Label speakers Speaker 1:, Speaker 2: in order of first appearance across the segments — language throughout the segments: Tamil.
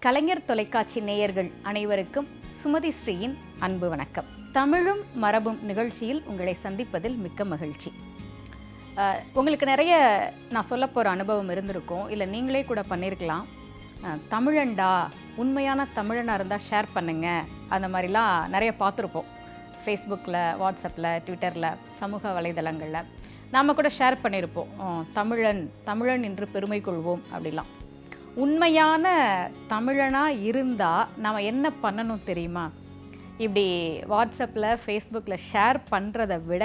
Speaker 1: கலைஞர் தொலைக்காட்சி நேயர்கள் அனைவருக்கும் சுமதி ஸ்ரீயின் அன்பு வணக்கம். தமிழும் மரபும் நிகழ்ச்சியில் உங்களை சந்திப்பதில் மிக்க மகிழ்ச்சி. உங்களுக்கு நிறைய நான் சொல்ல போகிற அனுபவம் இருந்திருக்கும், இல்லை நீங்களே கூட பண்ணியிருக்கலாம். தமிழண்டா, உண்மையான தமிழனாக இருந்தால் ஷேர் பண்ணுங்க, அந்த மாதிரிலாம் நிறைய பார்த்துருப்போம். ஃபேஸ்புக்கில், வாட்ஸ்அப்பில், ட்விட்டரில், சமூக வலைதளங்களில் நாம் கூட ஷேர் பண்ணியிருப்போம். தமிழன் என்று பெருமை கொள்வோம் அப்படிலாம். உண்மையான தமிழனாக இருந்தால் நாம் என்ன பண்ணணும் தெரியுமா? இப்படி வாட்ஸ்அப்பில், ஃபேஸ்புக்கில் ஷேர் பண்ணுறதை விட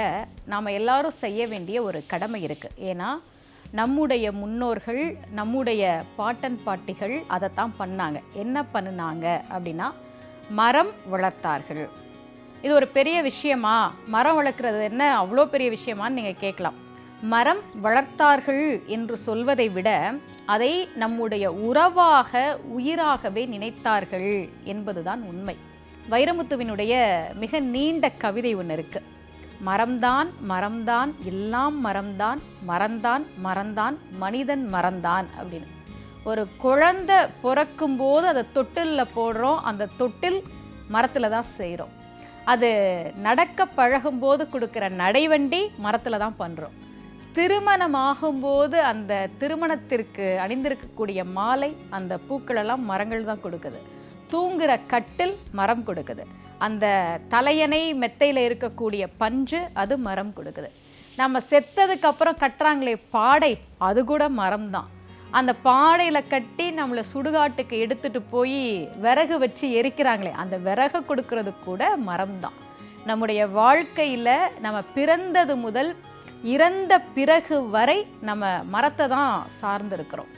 Speaker 1: நாம் எல்லாரும் செய்ய வேண்டிய ஒரு கடமை இருக்குது. ஏன்னா நம்முடைய முன்னோர்கள், நம்முடைய பாட்டன் பாட்டிகள் அதைத்தான் பண்ணாங்க. என்ன பண்ணினாங்க அப்படின்னா, மரம் வளர்த்தார்கள். இது ஒரு பெரிய விஷயமா? மரம் வளர்க்குறது என்ன அவ்வளோ பெரிய விஷயமான்னு நீங்கள் கேட்கலாம். மரம் வளர்த்தார்கள் என்று சொல்வதை விட அதை நம்முடைய உறவாக, உயிராகவே நினைத்தார்கள் என்பதுதான் உண்மை. வைரமுத்துவினுடைய மிக நீண்ட கவிதை ஒன்று இருக்கு. மரம்தான் மரம்தான் எல்லாம் மரம்தான், மறந்தான் மறந்தான் மனிதன் மறந்தான் அப்படின்னு. ஒரு குழந்தை பிறக்கும் போது அதை தொட்டிலில் போடுறோம், அந்த தொட்டில் மரத்தில் தான் செய்கிறோம். அது நடக்க பழகும்போது கொடுக்குற நடைவண்டி மரத்தில் தான் பண்ணுறோம். திருமணமாகும்போது அந்த திருமணத்திற்கு அணிந்திருக்கக்கூடிய மாலை, அந்த பூக்களெல்லாம் மரங்கள் தான் கொடுக்குது. தூங்குகிற கட்டில் மரம் கொடுக்குது. அந்த தலையணை மெத்தையில் இருக்கக்கூடிய பஞ்சு அது மரம் கொடுக்குது. நம்ம செத்ததுக்கு அப்புறம் கட்டுறாங்களே பாடை, அது கூட மரம் தான். அந்த பாடையில் கட்டி நம்மளை சுடுகாட்டுக்கு எடுத்துகிட்டு போய் விறகு வச்சு எரிக்கிறாங்களே, அந்த விறகு கொடுக்கறது கூட மரம் தான். நம்முடைய வாழ்க்கையில் நம்ம பிறந்தது முதல் இறந்த பிறகு வரை நம்ம மரத்தை தான் சார்ந்திருக்கிறோம்.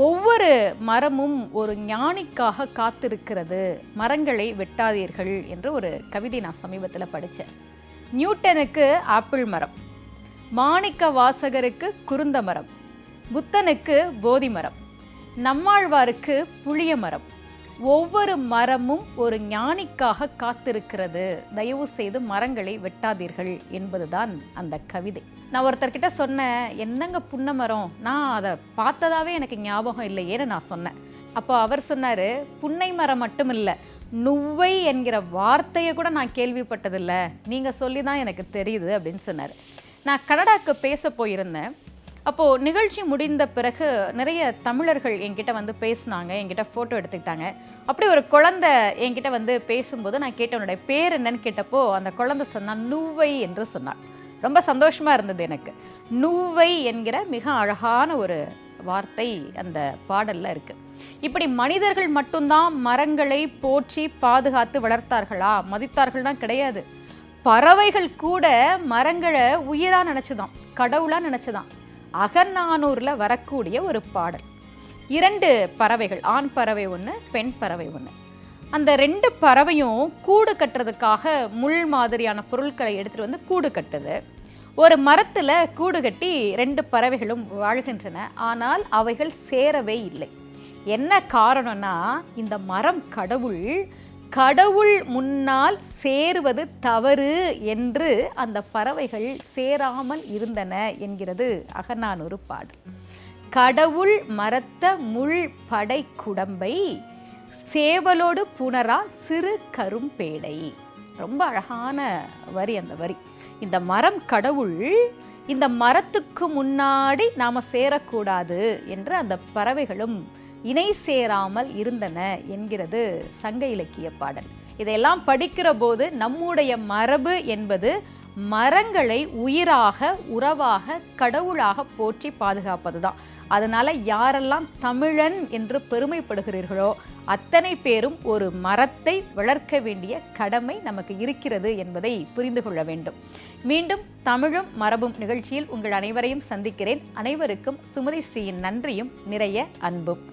Speaker 1: ஒவ்வொரு மரமும் ஒரு ஞானிக்காக காத்திருக்கிறது. மரங்களை வெட்டாதீர்கள் என்று ஒரு கவிதை நான் சமீபத்தில் படித்தேன். நியூட்டனுக்கு ஆப்பிள் மரம், மாணிக்க வாசகருக்கு குருந்த மரம், புத்தனுக்கு போதி மரம், நம்மாழ்வாருக்கு புளிய மரம். ஒவ்வொரு மரமும் ஒரு ஞானிக்காக காத்திருக்கிறது. தயவு செய்து மரங்களை வெட்டாதீர்கள் என்பதுதான் அந்த கவிதை. நான் ஒருத்தர்கிட்ட சொன்னேன், என்னங்க புன்ன மரம், நான் அதை பார்த்ததாவே எனக்கு ஞாபகம் இல்லையேன்னு நான் சொன்னேன். அப்போ அவர் சொன்னார், புன்னை மரம் மட்டும் இல்லை, நுவ்வை என்கிற வார்த்தையை கூட நான் கேள்விப்பட்டதில்லை, நீங்கள் சொல்லி தான் எனக்கு தெரியுது அப்படின்னு சொன்னார். நான் கனடாவுக்கு பேச போயிருந்தேன். அப்போது நிகழ்ச்சி முடிந்த பிறகு நிறைய தமிழர்கள் என்கிட்ட வந்து பேசினாங்க, என்கிட்ட ஃபோட்டோ எடுத்துக்கிட்டாங்க. அப்படி ஒரு குழந்தை என்கிட்ட வந்து பேசும்போது நான் கேட்டவனுடைய பேர் என்னன்னு கேட்டப்போ அந்த குழந்தை சொன்னான், நுவ்வை என்று சொன்னான். ரொம்ப சந்தோஷமாக இருந்தது எனக்கு. நுவ்வை என்கிற மிக அழகான ஒரு வார்த்தை அந்த பாடலில் இருக்குது. இப்படி மனிதர்கள் மட்டும்தான் மரங்களை போற்றி பாதுகாத்து வளர்த்தார்களா, மதித்தார்கள்னா கிடையாது. பறவைகள் கூட மரங்களை உயிராக நினச்சிதான், கடவுளாக நினச்சிதான். அகநானூரில் வரக்கூடிய ஒரு பாடல். 2 பறவைகள், ஆண் பறவை ஒன்று, பெண் பறவை ஒன்று. அந்த 2 பறவையும் கூடு கட்டுறதுக்காக முள் மாதிரியான பொருட்களை எடுத்துகிட்டு வந்து கூடு கட்டுது. ஒரு மரத்தில் கூடு கட்டி 2 பறவைகளும் வாழ்கின்றன. ஆனால் அவைகள் சேரவே இல்லை. என்ன காரணம்னா, இந்த மரம் கடவுள் முன்னால் சேருவது தவறு என்று அந்த பறவைகள் சேராமல் இருந்தன என்கிறது அகநானூறு பாடல். கடவுள் மரத்த முள் படை குடம்பை, சேவலோடு புணரா சிறு கரும்பேடை. ரொம்ப அழகான வரி அந்த வரி. இந்த மரம் கடவுள், இந்த மரத்துக்கு முன்னாடி நாம் சேரக்கூடாது என்று அந்த பறவைகளும் இணை சேராமல் இருந்தன என்கிறது சங்க இலக்கிய பாடல். இதையெல்லாம் படிக்கிற போது நம்முடைய மரபு என்பது மரங்களை உயிராக, உறவாக, கடவுளாக போற்றி பாதுகாப்பது தான். அதனால் யாரெல்லாம் தமிழன் என்று பெருமைப்படுகிறீர்களோ அத்தனை பேரும் ஒரு மரத்தை வளர்க்க வேண்டிய கடமை நமக்கு இருக்கிறது என்பதை புரிந்து கொள்ள வேண்டும். மீண்டும் தமிழும் மரபும் நிகழ்ச்சியில் உங்கள் அனைவரையும் சந்திக்கிறேன். அனைவருக்கும் சுமதி ஸ்ரீயின் நன்றியும் நிறைய அன்பும்.